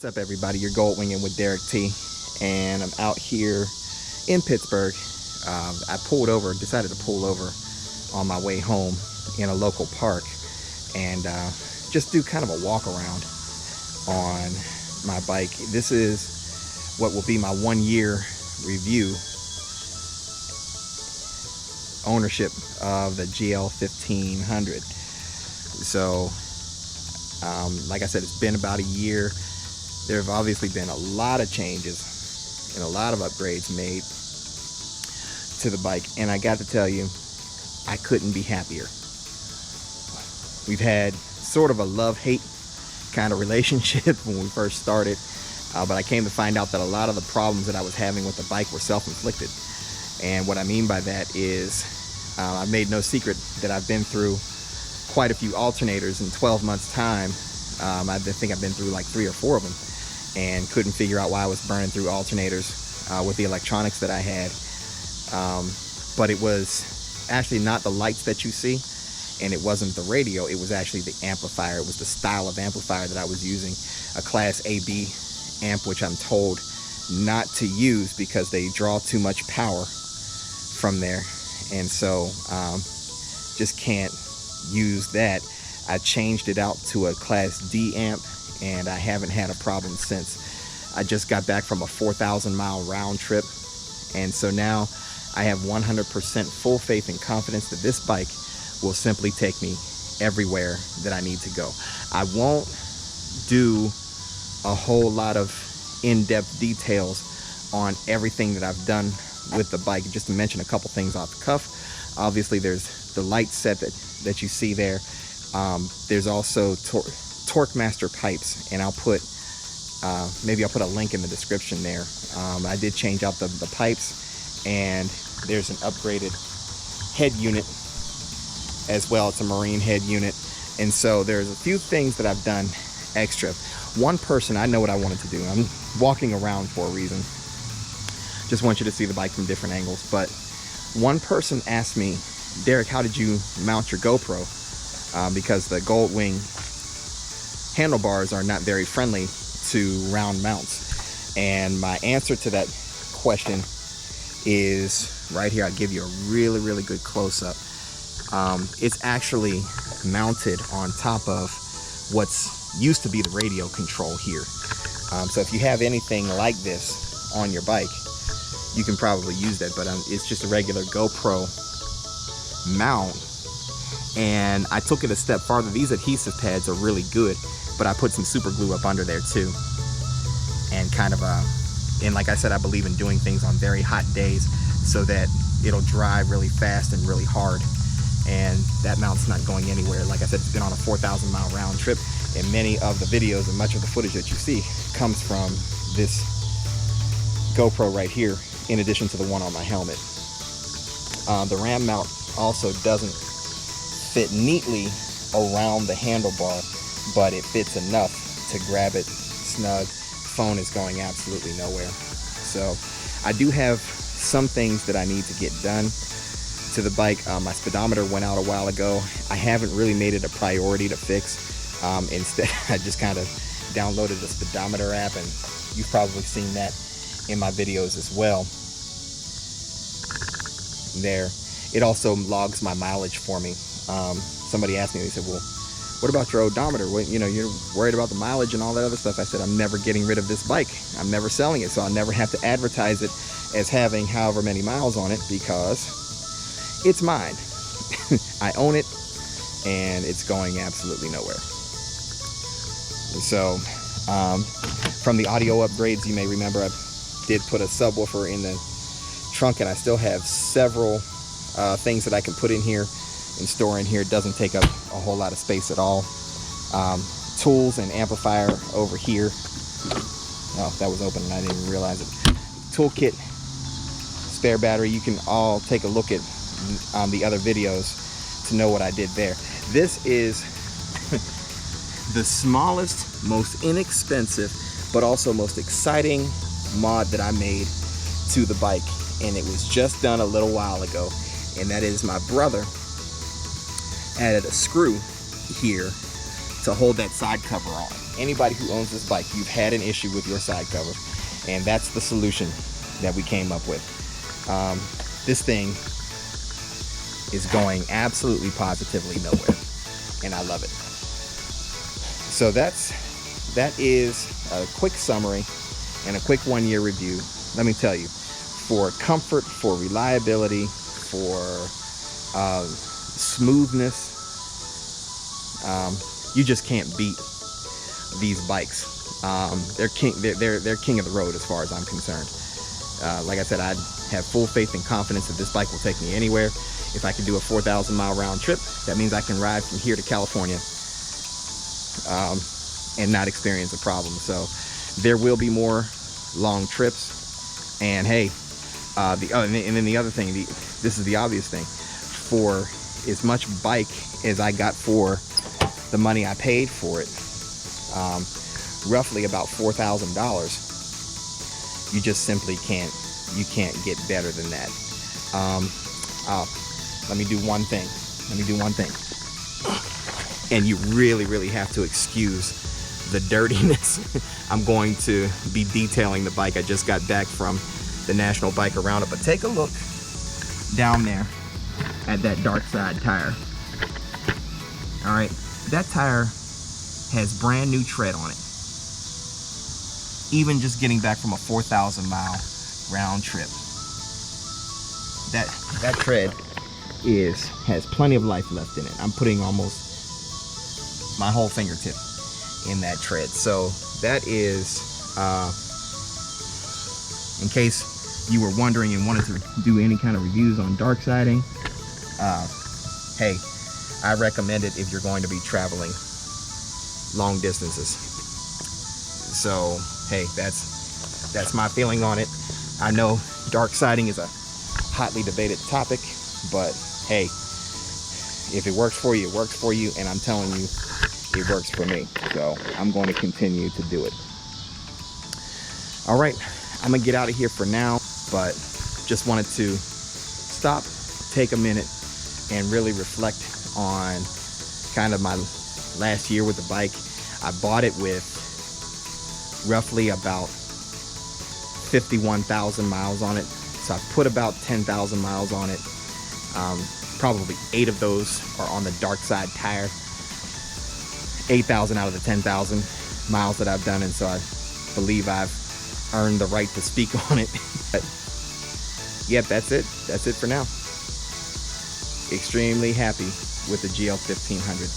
What's up, everybody? You're Goldwinging with Derek T, and I'm out here in Pittsburgh. I decided to pull over on my way home in a local park and just do kind of a walk around on my bike. This is what will be my 1-year review ownership of the GL1500. So like I said, it's been about a year. There have obviously been a lot of changes and a lot of upgrades made to the bike, and I got to tell you, I couldn't be happier. We've had sort of a love-hate kind of relationship when we first started, but I came to find out that a lot of the problems that I was having with the bike were self-inflicted. And what I mean by that is I've made no secret that I've been through quite a few alternators in 12 months time. I think I've been through like 3 or 4 of them and couldn't figure out why I was burning through alternators with the electronics that I had. But it was actually not the lights that you see, and it wasn't the radio, it was actually the amplifier. It was the style of amplifier that I was using, a Class AB amp, which I'm told not to use because they draw too much power from there, and so just can't use that. I changed it out to a Class D amp, and I haven't had a problem since. I just got back from a 4,000-mile round trip, and so now I have 100% full faith and confidence that this bike will simply take me everywhere that I need to go. I won't do a whole lot of in-depth details on everything that I've done with the bike, just to mention a couple things off the cuff. Obviously, there's the light set that you see there. There's also Torque Master pipes, and I'll put maybe I'll put a link in the description there. I did change out the pipes, and there's an upgraded head unit as well. It's a marine head unit, and so there's a few things that I've done extra. One person, I know what I wanted to do. I'm walking around for a reason. Just want you to see the bike from different angles. But one person asked me, Derek, how did you mount your GoPro? Because the Goldwing handlebars are not very friendly to round mounts. And my answer to that question is right here. I'll give you a really, really good close-up. It's actually mounted on top of what's used to be the radio control here. So if you have anything like this on your bike, you can probably use that, but it's just a regular GoPro mount. And I took it a step farther. These adhesive pads are really good, but I put some super glue up under there too, and kind of and like I said, I believe in doing things on very hot days so that it'll dry really fast and really hard, and that mount's not going anywhere. Like I said, it's been on a 4,000-mile round trip, and many of the videos and much of the footage that you see comes from this GoPro right here, in addition to the one on my helmet. The ram mount also doesn't fit neatly around the handlebar, but it fits enough to grab it snug. Phone is going absolutely nowhere. So I do have some things that I need to get done to the bike. My speedometer went out a while ago. I haven't really made it a priority to fix. Instead, I just kind of downloaded the speedometer app, and you've probably seen that in my videos as well. There, it also logs my mileage for me. Somebody asked me, they said, well, what about your odometer? What, you're worried about the mileage and all that other stuff. I said, I'm never getting rid of this bike. I'm never selling it, so I'll never have to advertise it as having however many miles on it, because it's mine. I own it, and it's going absolutely nowhere. So from the audio upgrades, you may remember I did put a subwoofer in the trunk, and I still have several things that I can put in here and store in here. It doesn't take up a whole lot of space at all. Tools and amplifier over here. Oh, that was open and I didn't even realize it. Toolkit, spare battery. You can all take a look at the other videos to know what I did there. This is the smallest, most inexpensive, but also most exciting mod that I made to the bike, and it was just done a little while ago, and that is my brother added a screw here to hold that side cover on. Anybody who owns this bike, you've had an issue with your side cover, and that's the solution that we came up with. This thing is going absolutely positively nowhere, and I love it. So that is a quick summary and a quick 1-year review. Let me tell you, for comfort, for reliability, for smoothness, you just can't beat these bikes. They're king of the road as far as I'm concerned. Like I said, I have full faith and confidence that this bike will take me anywhere. If I can do a 4,000 mile round trip, that means I can ride from here to California and not experience a problem. So there will be more long trips. And hey, and then the other thing, this is the obvious thing, for as much bike as I got for the money I paid for it, roughly about $4,000, you just simply can't get better than that. Let me do one thing. And you really have to excuse the dirtiness. I'm going to be detailing the bike. I just got back from the National Biker Roundup, but take a look down there at that dark side tire. All right, that tire has brand new tread on it. Even just getting back from a 4,000 mile round trip, that tread has plenty of life left in it. I'm putting almost my whole fingertip in that tread. So that is, in case you were wondering and wanted to do any kind of reviews on dark siding, hey, I recommend it if you're going to be traveling long distances. So hey, that's my feeling on it. I know dark siding is a hotly debated topic, but hey, if it works for you, it works for you, and I'm telling you, it works for me. So I'm going to continue to do it. All right, I'm gonna get out of here for now, but just wanted to stop, take a minute, and really reflect on kind of my last year with the bike. I bought it with roughly about 51,000 miles on it. So I've put about 10,000 miles on it. Probably 8 of those are on the dark side tire. 8,000 out of the 10,000 miles that I've done, and so I believe I've earned the right to speak on it. But yep, that's it for now. Extremely happy with the GL1500.